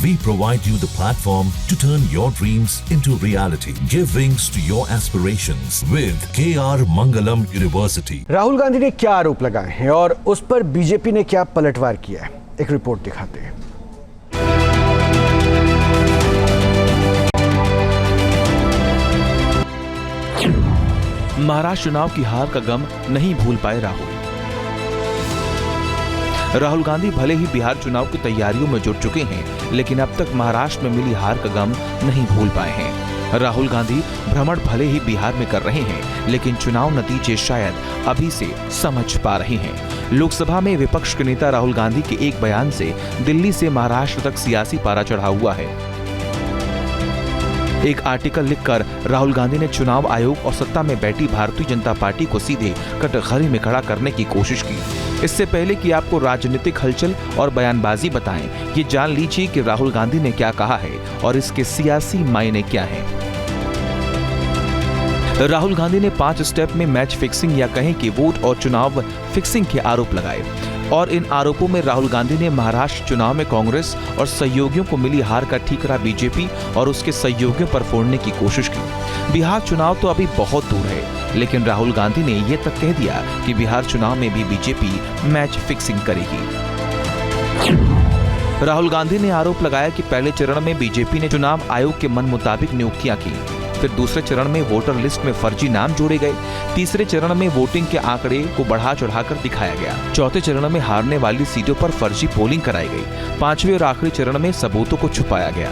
We provide you the platform to turn your dreams into reality. Give wings to your aspirations with KR Mangalam University. Rahul Gandhi ने क्या आरोप लगाए हैं और उस पर बीजेपी ने क्या पलटवार किया है, एक रिपोर्ट दिखाते हैं। महाराष्ट्र चुनाव की हार का गम नहीं भूल पाए राहुल गांधी भले ही बिहार चुनाव की तैयारियों में जुट चुके हैं, लेकिन अब तक महाराष्ट्र में मिली हार का गम नहीं भूल पाए हैं। राहुल गांधी भ्रमण भले ही बिहार में कर रहे हैं, लेकिन चुनाव नतीजे शायद अभी से समझ पा रहे हैं। लोकसभा में विपक्ष के नेता राहुल गांधी के एक बयान से दिल्ली से महाराष्ट्र तक सियासी पारा चढ़ा हुआ है। एक आर्टिकल लिखकर राहुल गांधी ने चुनाव आयोग और सत्ता में बैठी भारतीय जनता पार्टी को सीधे कटघरे में खड़ा करने की कोशिश की। इससे पहले कि आपको राजनीतिक हलचल और बयानबाजी बताएं, ये जान लीजिए कि राहुल गांधी ने क्या कहा है और इसके सियासी मायने क्या हैं। राहुल गांधी ने 5 स्टेप में मैच फिक्सिंग या कहें कि वोट और चुनाव फिक्सिंग के आरोप लगाए और इन आरोपों में राहुल गांधी ने महाराष्ट्र चुनाव में कांग्रेस और सहयोगियों को मिली हार का ठीकरा बीजेपी और उसके सहयोगियों पर फोड़ने की कोशिश की। बिहार चुनाव तो अभी बहुत दूर है, लेकिन राहुल गांधी ने ये तक कह दिया कि बिहार चुनाव में भी बीजेपी मैच फिक्सिंग करेगी। राहुल गांधी ने आरोप लगाया कि पहले चरण में बीजेपी ने चुनाव आयोग के मन मुताबिक नियुक्तियां की, फिर दूसरे चरण में वोटर लिस्ट में फर्जी नाम जोड़े गए, तीसरे चरण में वोटिंग के आंकड़े को बढ़ा चढ़ाकर दिखाया गया, चौथे चरण में हारने वाली सीटों पर फर्जी पोलिंग कराई गई, पांचवें और आखिरी चरण में सबूतों को छुपाया गया।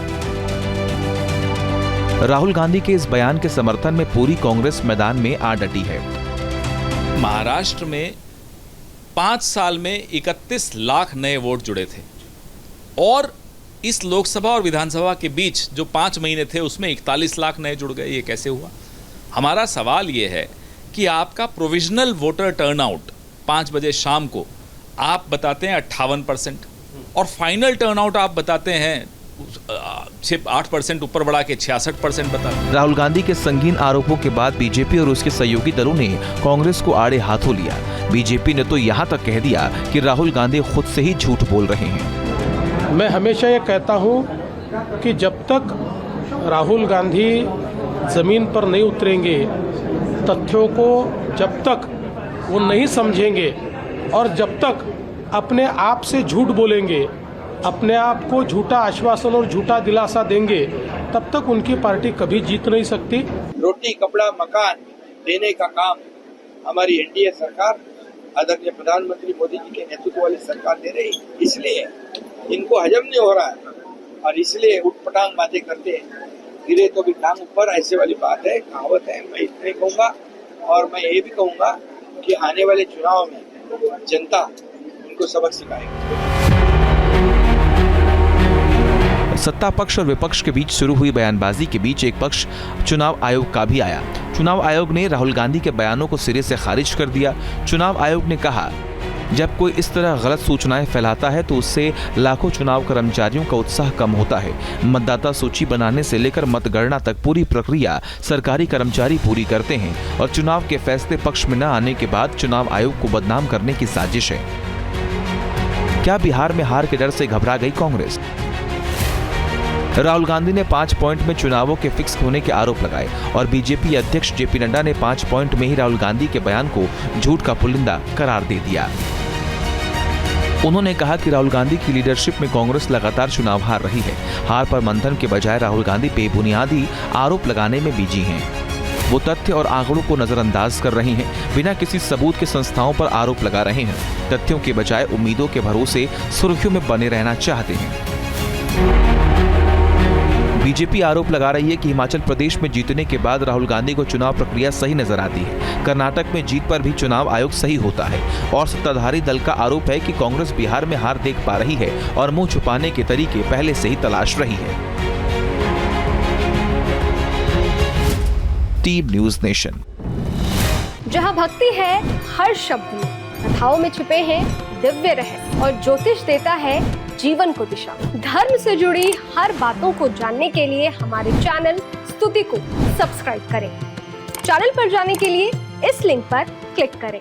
राहुल गांधी के इस बयान के समर्थन में पूरी कांग्रेस मैदान में आ डटी है। महाराष्ट्र में 5 साल में 31 लाख नए वोट जुड़े थे और इस लोकसभा और विधानसभा के बीच जो 5 महीने थे उसमें 41 लाख नए जुड़ गए। ये कैसे हुआ? हमारा सवाल ये है कि आपका प्रोविजनल वोटर टर्नआउट 5 बजे शाम को आप बताते हैं 58% और फाइनल टर्नआउट आप बताते हैं 8% ऊपर बढ़ा के 66% बताते हैं। राहुल गांधी के संगीन आरोपों के बाद बीजेपी और उसके सहयोगी दलों ने कांग्रेस को आड़े हाथों लिया। बीजेपी ने तो यहाँ तक कह दिया कि राहुल गांधी खुद से ही झूठ बोल रहे हैं। मैं हमेशा ये कहता हूँ कि जब तक राहुल गांधी ज़मीन पर नहीं उतरेंगे, तथ्यों को जब तक वो नहीं समझेंगे और जब तक अपने आप से झूठ बोलेंगे, अपने आप को झूठा आश्वासन और झूठा दिलासा देंगे, तब तक उनकी पार्टी कभी जीत नहीं सकती। रोटी कपड़ा मकान देने का काम हमारी एनडीए सरकार आदरणीय प्रधानमंत्री मोदी जी के नेतृत्व वाली सरकार दे रही, इसलिए इनको हजम नहीं हो रहा है और इसलिए उठपटांग बातें करते हैं। गिरे तो भी टांग ऊपर, ऐसे वाली बात है, कहावत है। मैं इतने कहूँगा और मैं ये भी कहूँगा कि आने वाले चुनाव में जनता उनको सबक सिखाएगी। सत्ता पक्ष और विपक्ष के बीच शुरू हुई बयानबाजी के बीच एक पक्ष चुनाव आयोग का भी आया। चुनाव आयोग ने राहुल गांधी के बयानों को सिरे से खारिज कर दिया। चुनाव आयोग ने कहा, जब कोई इस तरह गलत सूचनाएं फैलाता है तो उससे लाखों चुनाव कर्मचारियों का उत्साह कम होता है। मतदाता सूची बनाने से लेकर मतगणना तक पूरी प्रक्रिया सरकारी कर्मचारी पूरी करते हैं और चुनाव के फैसले पक्ष में न आने के बाद चुनाव आयोग को बदनाम करने की साजिश है। क्या बिहार में हार के डर से घबरा गई कांग्रेस? राहुल गांधी ने 5 पॉइंट में चुनावों के फिक्स होने के आरोप लगाए और बीजेपी अध्यक्ष जेपी नड्डा ने 5 पॉइंट में ही राहुल गांधी के बयान को झूठ का पुलिंदा करार दे दिया। उन्होंने कहा कि राहुल गांधी की लीडरशिप में कांग्रेस लगातार चुनाव हार रही है। हार पर मंथन के बजाय राहुल गांधी बेबुनियादी आरोप लगाने में बिजी हैं। वो तथ्य और आंकड़ों को नजरअंदाज कर रहे हैं, बिना किसी सबूत के संस्थाओं पर आरोप लगा रहे हैं। तथ्यों के बजाय उम्मीदों के भरोसे सुर्खियों में बने रहना चाहते हैं। बीजेपी आरोप लगा रही है कि हिमाचल प्रदेश में जीतने के बाद राहुल गांधी को चुनाव प्रक्रिया सही नजर आती है। कर्नाटक में जीत पर भी चुनाव आयोग सही होता है और सत्ताधारी दल का आरोप है कि कांग्रेस बिहार में हार देख पा रही है और मुंह छुपाने के तरीके पहले से ही तलाश रही है। Team news nation. जहां भक्ति है हर शब्द में, कथाओं में छुपे हैं दिव्य रहस्य और ज्योतिष देता है जीवन को दिशा। धर्म से जुड़ी हर बातों को जानने के लिए हमारे चैनल स्तुति को सब्सक्राइब करें। चैनल पर जाने के लिए इस लिंक पर क्लिक करें।